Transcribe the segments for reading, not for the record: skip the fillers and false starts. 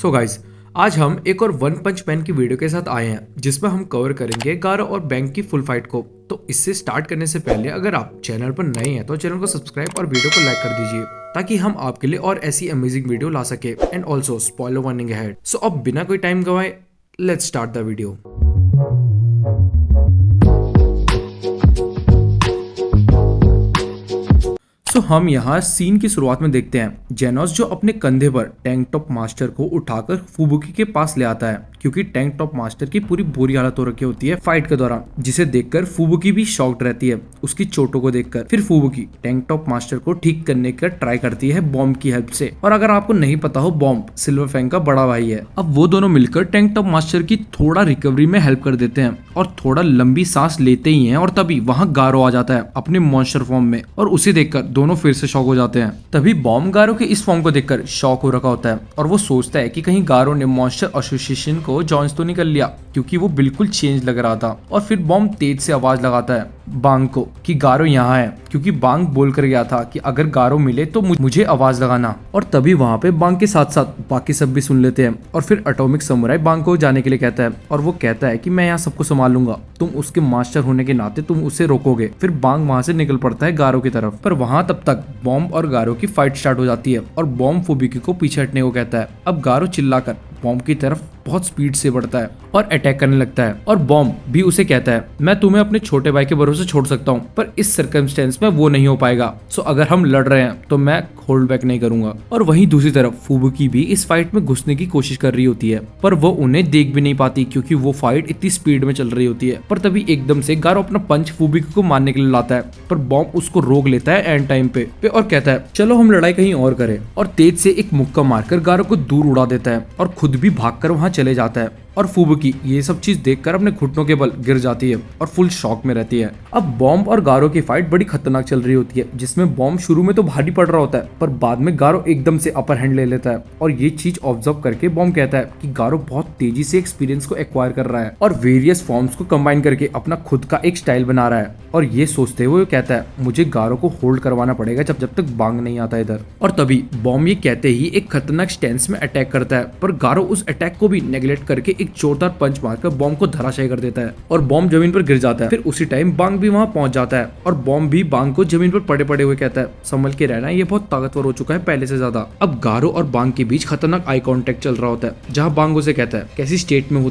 So guys, आज हम एक और वन पंच मैन की वीडियो के साथ आए हैं जिसमें हम कवर करेंगे गारो और बैंक की फुल फाइट को। तो इससे स्टार्ट करने से पहले अगर आप चैनल पर नए हैं तो चैनल को सब्सक्राइब और वीडियो को लाइक कर दीजिए ताकि हम आपके लिए और ऐसी अमेजिंग वीडियो ला सके। And also spoiler warning ahead. So अब बिना कोई टाइम गवाए let's start the video. So हम यहाँ सीन की शुरुआत में देखते हैं जेनोस जो अपने कंधे पर टैंक टॉप मास्टर को उठाकर फुबुकी के पास ले आता है क्योंकि टैंक टॉप मास्टर की पूरी बुरी हालत हो रखी होती है फाइट के दौरान, जिसे देखकर फुबुकी भी शॉक्ड रहती है उसकी चोटों को देखकर। फिर फुबुकी टैंक टॉप मास्टर को ठीक करने का ट्राई करती है बॉम्ब की हेल्प से। और अगर आपको नहीं पता हो, बॉम्ब सिल्वर फैंग का बड़ा भाई है। अब वो दोनों मिलकर टैंक टॉप मास्टर की थोड़ा रिकवरी में हेल्प कर देते हैं और थोड़ा लंबी सांस लेते ही हैं और तभी वहाँ गारो आ जाता है अपने मॉन्स्टर फॉर्म में और उसे देखकर दोनों फिर से शॉक हो जाते हैं। तभी बॉम्ब गारो के इस फॉर्म को देखकर शॉक हो रखा होता है और वो सोचता है कि कहीं गारो ने मॉन्स्टर एसोसिएशन को ज्वाइन तो नहीं कर लिया क्योंकि वो बिल्कुल चेंज लग रहा था। और फिर बॉम्ब तेज से आवाज लगाता है बांग को कि गारो यहाँ है, क्योंकि बांग बोल कर गया था कि अगर गारो मिले तो मुझे आवाज लगाना। और तभी वहाँ पे बांग के साथ साथ बाकी सब भी सुन लेते हैं और फिर एटॉमिक समुराई बांग को जाने के लिए कहता है और वो कहता है कि मैं यहाँ सबको संभाल लूंगा, तुम उसके मास्टर होने के नाते तुम उसे रोकोगे। फिर बांग वहाँ से निकल पड़ता है गारो की तरफ, पर वहाँ तब तक बॉम्ब और गारो की फाइट स्टार्ट हो जाती है और बॉम्ब फुबुकी को पीछे हटने को कहता है। अब गारो चिल्लाकर बॉम्ब की तरफ बहुत स्पीड से बढ़ता है और अटैक करने लगता है और बॉम्ब भी उसे कहता है मैं तुम्हें अपने छोटे भाई के भरोसे छोड़ सकता हूँ, पर इस सर्कमस्टेंस में वो नहीं हो पाएगा। सो अगर हम लड़ रहे हैं तो मैं होल्ड बैक नहीं करूंगा। और वहीं दूसरी तरफ फुबुकी भी इस फाइट में घुसने की कोशिश कर रही होती है, पर वो उन्हें देख भी नहीं पाती क्योंकि वो फाइट इतनी स्पीड में चल रही होती है। पर तभी एकदम से गारो अपना पंच फुबुकी को मारने के लिए लाता है, पर बॉम्ब उसको रोक लेता है एंड टाइम पे और कहता है चलो हम लड़ाई कहीं और करें। और तेज से एक मुक्का मारकर गारो को दूर उड़ा देता है और खुद भी भागकर वहां चले जाता है। और फुबुकी ये सब चीज देखकर अपने घुटनों के बल गिर जाती है और फुल शॉक में रहती है। अब बॉम्ब और गारो की फाइट बड़ी खतरनाक चल रही होती है, जिसमें बॉम्ब शुरू में तो भारी पड़ रहा होता है पर बाद में गारो एकदम से अपर हैंड ले लेता है। और ये चीज ऑब्जर्व करके बॉम्ब कहता है कि गारो बहुत तेजी से एक्सपीरियंस को एक्वायर कर रहा है और वेरियस फॉर्म्स को कंबाइन करके अपना खुद का एक स्टाइल बना रहा है। और ये सोचते हुए कहता है मुझे गारो को होल्ड करवाना पड़ेगा जब तक बांग नहीं आता इधर। और तभी बॉम्ब ये कहते ही एक खतरनाक स्टेंस में अटैक करता है, पर गारो उस अटैक को भी नेग्लेक्ट करके एक जोरदार पंच मारकर बॉम्ब को धराशायी कर देता है और बॉम्ब जमीन पर गिर जाता है। फिर उसी टाइम बांग भी वहां पहुंच जाता है और बॉम्ब भी बांग को जमीन पर पड़े पड़े हुए कहता है संभल के रहना, ये बहुत ताकतवर हो चुका है पहले से ज्यादा। अब गारो और बांग के बीच खतरनाक आई कांटेक्ट चल रहा होता है, जहां बांग उसे कहता है कैसी स्टेट में हो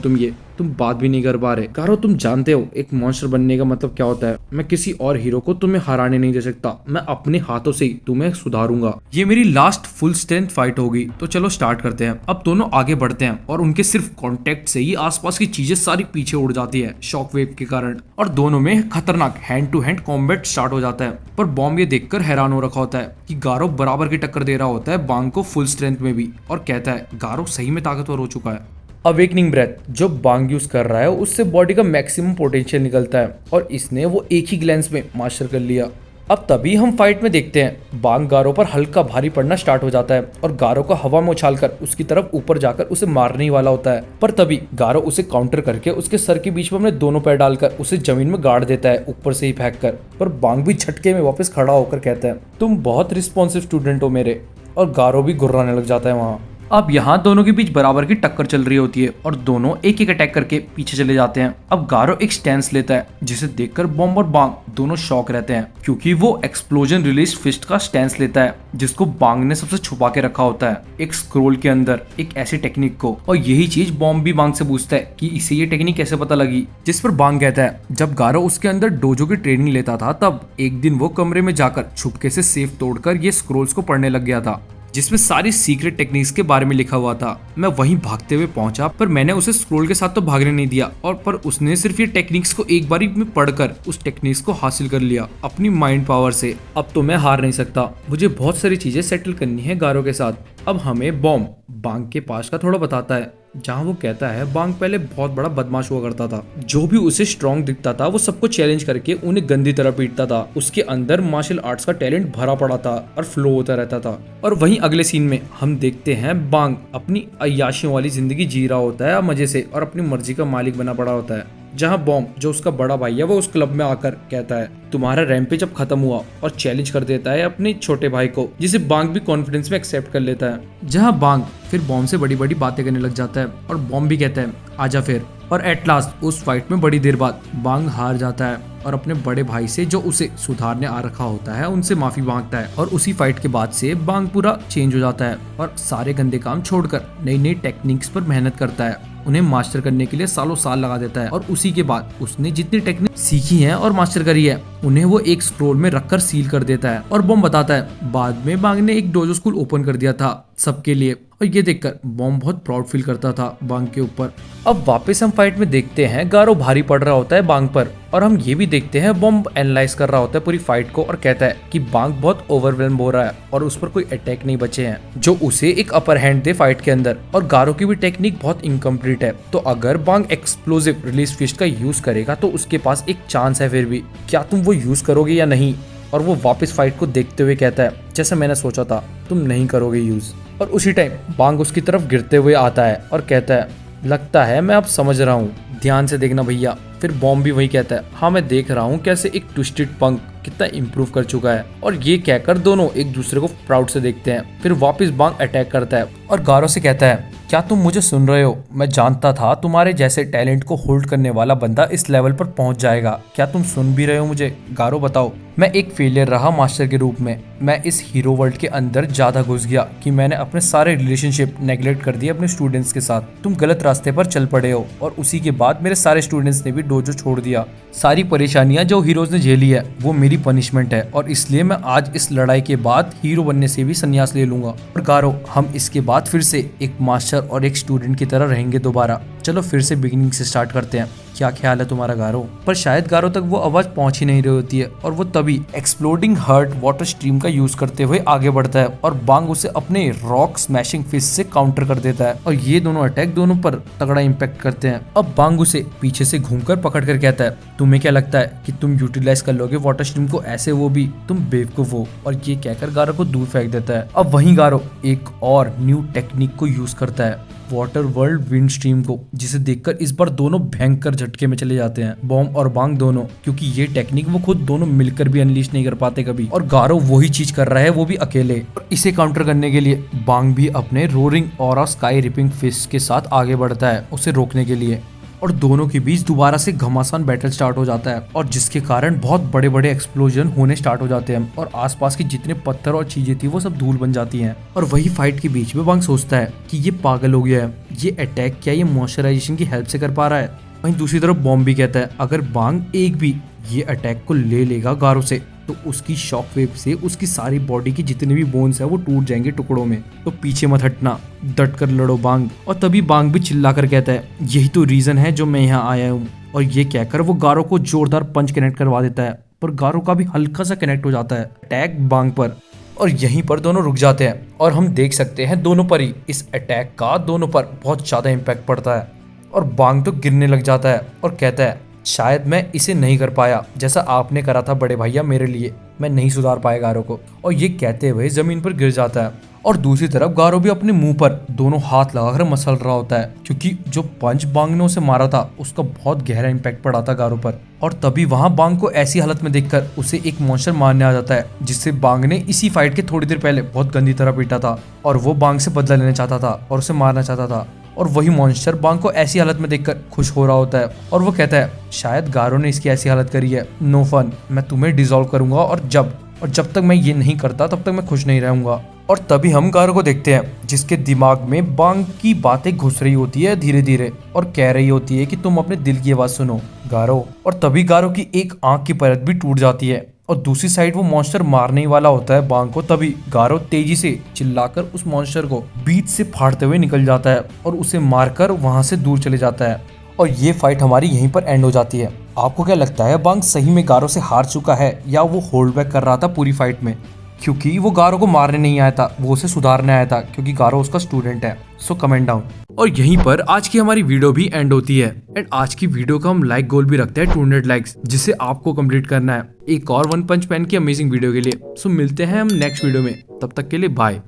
तुम बात भी नहीं कर पा रहे। गारो तुम जानते हो एक मॉन्स्टर बनने का मतलब क्या होता है, मैं किसी और हीरो को तुम्हें हराने नहीं दे सकता, मैं अपने हाथों से ही तुम्हें सुधारूंगा। ये मेरी लास्ट फुल स्ट्रेंथ फाइट होगी, तो चलो स्टार्ट करते हैं। अब दोनों आगे बढ़ते हैं और उनके सिर्फ कांटेक्ट से ही आसपास की चीजें सारी पीछे उड़ जाती है शॉक वेव के कारण और दोनों में खतरनाक hand to hand combat start हो जाता है। पर बॉम्ब ये देखकर हैरान हो रखा होता है कि गारो बराबर की टक्कर दे रहा होता है बांग को फुल स्ट्रेंथ में भी और कहता है गारो सही में ताकतवर हो चुका है। अवेकनिंग ब्रेथ जो बांग यूज कर रहा है उससे बॉडी का मैक्सिमम पोटेंशियल निकलता है और इसने वो एक ही ग्लैंस में मास्टर कर लिया। अब तभी हम फाइट में देखते हैं बांग गारो पर हल्का भारी पड़ना स्टार्ट हो जाता है और गारो को हवा में उछालकर उसकी तरफ ऊपर जाकर उसे मारने ही वाला होता है। पर तभी गारो उसे काउंटर करके उसके सर के बीच में अपने दोनों पैर डालकर उसे जमीन में गाड़ देता है ऊपर से ही फेंक कर। पर बांग भी झटके में वापस खड़ा होकर कहता है तुम बहुत रिस्पॉन्सिव स्टूडेंट हो मेरे, और गारो भी गुर्राने लग जाता है वहाँ। अब यहाँ दोनों के बीच बराबर की टक्कर चल रही होती है और दोनों एक एक अटैक करके पीछे चले जाते हैं। अब गारो एक स्टैंस लेता है जिसे देखकर बॉम्ब और बांग दोनों शॉक रहते हैं क्योंकि वो एक्सप्लोजन रिलीज फिस्ट का स्टैंस लेता है जिसको बांग ने सबसे छुपा के रखा होता है एक स्क्रोल के अंदर एक ऐसी टेक्निक को। और यही चीज बॉम्ब भी बांग से पूछता है कि इसे ये टेक्निक कैसे पता लगी, जिस पर बांग कहता है जब गारो उसके अंदर डोजो की ट्रेनिंग लेता था तब एक दिन वो कमरे में जाकर छुपके से सेफ तोड़कर ये स्क्रोल्स को पढ़ने लग गया था जिसमें सारी सीक्रेट टेक्निक्स के बारे में लिखा हुआ था। मैं वहीं भागते हुए पहुंचा, पर मैंने उसे स्क्रोल के साथ तो भागने नहीं दिया और पर उसने सिर्फ ये टेक्निक्स को एक बारी में पढ़कर उस टेक्निक्स को हासिल कर लिया अपनी माइंड पावर से। अब तो मैं हार नहीं सकता, मुझे बहुत सारी चीजें सेटल करनी है गारो के साथ। अब हमें बॉम्ब बांग के पास का थोड़ा बताता है जहाँ वो कहता है बांग पहले बहुत बड़ा बदमाश हुआ करता था, जो भी उसे स्ट्रॉन्ग दिखता था वो सबको चैलेंज करके उन्हें गंदी तरह पीटता था। उसके अंदर मार्शल आर्ट्स का टैलेंट भरा पड़ा था और फ्लो होता रहता था। और वहीं अगले सीन में हम देखते हैं बांग अपनी अय्याशियों वाली जिंदगी जी रहा होता है मजे से और अपनी मर्जी का मालिक बना पड़ा होता है। जहाँ बॉम्ब जो उसका बड़ा भाई है वो उस क्लब में आकर कहता है तुम्हारा रैम्पेज अब खत्म हुआ, और चैलेंज कर देता है अपने छोटे भाई को, जिसे बांग भी कॉन्फिडेंस में एक्सेप्ट कर लेता है। जहाँ बांग फिर बॉम्ब से बड़ी बड़ी बातें करने लग जाता है और बॉम्ब भी कहता है आजा फिर। और एट लास्ट उस फाइट में बड़ी देर बाद बांग हार जाता है और अपने बड़े भाई से जो उसे सुधारने आ रखा होता है उनसे माफी मांगता है। और उसी फाइट के बाद से बांग पूरा चेंज हो जाता है और सारे गंदे काम छोड़कर नई नई टेक्निक्स पर मेहनत करता है, उन्हें मास्टर करने के लिए सालों साल लगा देता है। और उसी के बाद उसने जितनी टेक्निक सीखी है और मास्टर करी है उन्हें वो एक स्क्रोल में रखकर सील कर देता है। और बॉम्ब बताता है बाद में बांग ने एक डोजो स्कूल ओपन कर दिया था सबके लिए, और ये देखकर बॉम्ब बहुत प्राउड फील करता था बांग के ऊपर। अब वापस हम फाइट में देखते हैं गारो भारी पड़ रहा होता है बांग पर, और हम ये भी देखते हैं बॉम्ब एनालाइज कर रहा होता है पूरी फाइट को और कहता है कि बांग बहुत ओवरवेल्म हो रहा है और उस पर कोई अटैक नहीं बचे हैं जो उसे एक अपर हैंड दे फाइट के अंदर, और गारो की भी टेक्निक बहुत इनकम्प्लीट है। तो अगर बांग एक्सप्लोसिव रिलीज फिस्ट का यूज करेगा तो उसके पास एक चांस है, फिर भी क्या तुम वो यूज करोगे या नहीं? और वो वापस फाइट को देखते हुए कहता है जैसा मैंने सोचा था तुम नहीं करोगे यूज। और उसी टाइम बांग उसकी तरफ गिरते हुए आता है और कहता है लगता है मैं अब समझ रहा हूँ, ध्यान से देखना भैया। फिर बॉम्ब भी वही कहता है हाँ मैं देख रहा हूँ कैसे एक ट्विस्टेड पंक कितना इम्प्रूव कर चुका है। और ये कहकर दोनों एक दूसरे को प्राउड से देखते हैं। फिर वापस बांग अटैक करता है और गारो से कहता है क्या तुम मुझे सुन रहे हो? मैं जानता था तुम्हारे जैसे टैलेंट को होल्ड करने वाला बंदा इस लेवल पर पहुंच जाएगा। क्या तुम सुन भी रहे हो मुझे? गारो बताओ। मैं एक फेलियर रहा मास्टर के रूप में। मैं इस हीरो वर्ल्ड के अंदर ज्यादा घुस गया कि मैंने अपने सारे रिलेशनशिप नेग्लेक्ट कर दिए अपने स्टूडेंट्स के साथ। तुम गलत रास्ते पर चल पड़े हो और उसी के बाद मेरे सारे स्टूडेंट्स ने भी डोजो छोड़ दिया। सारी परेशानियां जो हीरोज ने झेली है वो मेरी पनिशमेंट है, और इसलिए मैं आज इस लड़ाई के बाद हीरो बनने से भी संन्यास ले लूंगा। और गारो हम इसके बाद फिर से एक मास्टर और एक स्टूडेंट की तरह रहेंगे दोबारा। चलो फिर से बिगिनिंग से स्टार्ट करते हैं। क्या ख्याल है तुम्हारा गारो? पर शायद गारो तक वो आवाज पहुंच ही नहीं रही होती है और वो तभी एक्सप्लोडिंग हर्ट वाटर स्ट्रीम का यूज करते हुए आगे बढ़ता है और बांग उसे अपने रॉक स्मैशिंग फिस्ट से काउंटर कर देता है, और ये दोनों अटैक दोनों पर तगड़ा इम्पैक्ट करते हैं। अब बांग उसे पीछे से घूमकर पकड़ कर कहता है तुम्हें क्या लगता है कि तुम यूटिलाइज कर लोगे वाटर स्ट्रीम को ऐसे? वो भी तुम बेवकूफ हो। और ये कहकर गारो को दूर फेंक देता है। अब वहीं गारो एक और न्यू टेक्निक को यूज करता है, वाटर वर्ल्ड विंड स्ट्रीम को, जिसे देखकर इस बार दोनों भयंकर झटके में चले जाते हैं, बॉम्ब और बांग दोनों, क्योंकि ये टेक्निक वो खुद दोनों मिलकर भी अनलीश नहीं कर पाते कभी। और गारो वही चीज कर रहा है, वो भी अकेले। और इसे काउंटर करने के लिए बांग भी अपने रोरिंग और स्काई रिपिंग फिस्ट के साथ आगे बढ़ता है उसे रोकने के लिए, और दोनों के बीच दोबारा से घमासान बैटल स्टार्ट हो जाता है, और जिसके कारण बहुत बड़े बड़े एक्सप्लोजन होने स्टार्ट हो जाते हैं और आसपास की जितने पत्थर और चीजें थी वो सब धूल बन जाती हैं। और वही फाइट के बीच में बांग सोचता है कि ये पागल हो गया है, ये अटैक क्या ये मॉइस्चराइजेशन की हेल्प से कर पा रहा है? वहीं दूसरी तरफ बॉम्ब भी कहता है अगर बांग एक भी ये अटैक को ले लेगा गारो से तो उसकी शॉक वेव से उसकी सारी बॉडी की जितने भी बोन्स है वो टूट जाएंगे टुकड़ों में। तो पीछे मत हटना, डट कर लड़ो बांग। और तभी बांग भी चिल्लाकर कहता है यही तो रीजन है जो मैं यहाँ आया हूँ। और ये कहकर वो गारो को जोरदार पंच कनेक्ट करवा देता है, पर गारो का भी हल्का सा कनेक्ट हो जाता है अटैक बांग पर। और यहीं पर दोनों रुक जाते हैं और हम देख सकते हैं दोनों पर ही इस अटैक का दोनों पर बहुत ज्यादा इम्पैक्ट पड़ता है। और बांग तो गिरने लग जाता है और कहता है शायद मैं इसे नहीं कर पाया जैसा आपने करा था बड़े भैया मेरे लिए, मैं नहीं सुधार पाया गारो को। और ये कहते हुए जमीन पर गिर जाता है। और दूसरी तरफ गारो भी अपने मुंह पर दोनों हाथ लगाकर मसल रहा होता है, क्योंकि जो पंच बांग ने उसे मारा था उसका बहुत गहरा इम्पैक्ट पड़ा था गारो पर। और तभी वहां बांग को ऐसी हालत में देखकर उसे एक मॉन्स्टर मारने आ जाता है, जिससे बांग ने इसी फाइट के थोड़ी देर पहले बहुत गंदी तरह पीटा था, और वो बांग से बदला लेना चाहता था और उसे मारना चाहता था। और वही मॉन्स्टर बांग को ऐसी हालत में देखकर खुश हो रहा होता है और वो कहता है शायद गारो ने इसकी ऐसी हालत करी है, नो फन, मैं तुम्हें डिसॉल्व करूंगा और जब तक मैं ये नहीं करता तब तक मैं खुश नहीं रहूंगा। और तभी हम गारो को देखते हैं जिसके दिमाग में बांग की बातें घुस रही होती है धीरे धीरे और कह रही होती है कि तुम अपने दिल की आवाज सुनो गारो। और तभी गारो की एक आंख की परत भी टूट जाती है और दूसरी साइड वो मॉन्स्टर मारने ही वाला होता है बांग को। तभी गारो तेजी से चिल्लाकर उस मॉन्स्टर को बीच से फाड़ते हुए निकल जाता है और उसे मारकर वहां से दूर चले जाता है। और ये फाइट हमारी यहीं पर एंड हो जाती है। आपको क्या लगता है बांग सही में गारो से हार चुका है या वो होल्ड बैक कर रहा था पूरी फाइट में? क्योंकि वो गारो को मारने नहीं आया था, वो उसे सुधारने आया था, क्योंकि गारो उसका स्टूडेंट है। So comment down. और यहीं पर आज की हमारी वीडियो भी एंड होती है। एंड आज की वीडियो का हम लाइक गोल भी रखते हैं 200 लाइक्स, जिसे आपको कंप्लीट करना है एक और वन पंच मैन की अमेजिंग वीडियो के लिए। सो मिलते हैं हम नेक्स्ट वीडियो में, तब तक के लिए बाय।